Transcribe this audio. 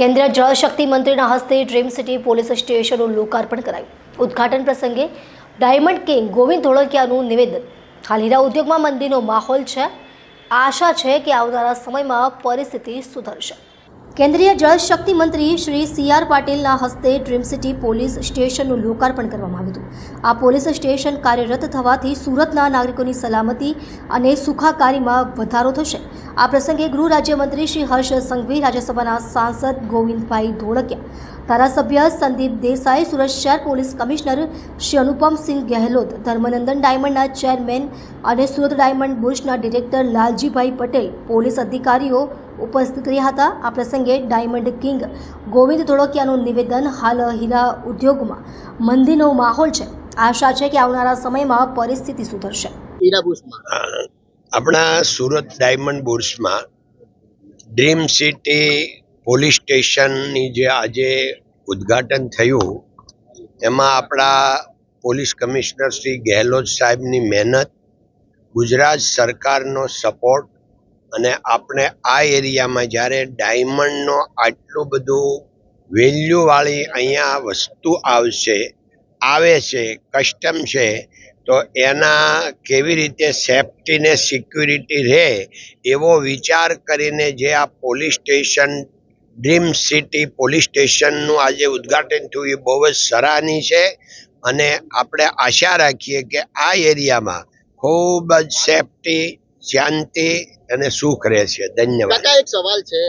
કેન્દ્રીય જળશક્તિ મંત્રીના હસ્તે dream city police સ્ટેશનનું લોકાર્પણ કરાયું। ઉદ્ઘાટન પ્રસંગે ડાયમંડ કિંગ ગોવિંદ ધોળકિયાનું નિવેદન। હાલ હીરા ઉદ્યોગમાં મંદીનો માહોલ છે। આશા છે કે આવનારા સમયમાં પરિસ્થિતિ સુધરશે। કેન્દ્રીય જળશક્તિ મંત્રી શ્રી સી.આર. પાટીલના હસ્તે ડ્રીમ સિટી પોલીસ સ્ટેશનનું લોકાર્પણ કરવામાં આવ્યું હતું। આ પોલીસ સ્ટેશન કાર્યરત થવાથી સુરતના નાગરિકોની સલામતી અને સુખાકારીમાં વધારો થશે। આ પ્રસંગે ગૃહ રાજ્યમંત્રી શ્રી હર્ષ સંઘવી, રાજ્યસભાના સાંસદ ગોવિંદભાઈ ધોળકિયા, ધારાસભ્ય સંદીપ દેસાઈ, સુરત શહેર પોલીસ કમિશનર શ્રી અનુપમસિંહ ગહેલોત, ધર્મનંદન ડાયમંડના ચેરમેન અને સુરત ડાયમંડ બુર્સના ડિરેક્ટર લાલજીભાઈ પટેલ, પોલીસ અધિકારીઓ ઉપસ્થિત રહ્યા હતા। આ પ્રસંગે ડાયમંડ કિંગ ગોવિંદ ધોળકિયાનું નિવેદન। હાલ હીરા ઉદ્યોગમાં મંદીનો માહોલ છે। આશા છે કે આવનારા સમયમાં પરિસ્થિતિ સુધરશે। આપણા સુરત ડાયમંડ બુર્સમાં ડ્રીમ સિટી પોલીસ સ્ટેશનની જે આજે ઉદ્ઘાટન થયું, એમાં આપણા પોલીસ કમિશનર શ્રી ગહેલોત સાહેબની મહેનત, ગુજરાત સરકારનો સપોર્ટ અને આપણે આ એરિયામાં જ્યારે ડાયમંડનો આટલું બધું વેલ્યુવાળી અહીંયા વસ્તુ આવે છે, કસ્ટમ છે, તો એના કેવી રીતે સેફ્ટી ને સિક્યુરિટી રહે એવો વિચાર કરીને જે આ police station dream city police સ્ટેશનનું આજે ઉદ્ઘાટન થયું એ બહુ જ સરાહનીય છે। અને આપણે આશા રાખીએ કે આ એરિયામાં ખૂબ જ સેફ્ટી, શાંતિ અને સુખ રહેશે। ધન્યવાદ। એક સવાલ છે,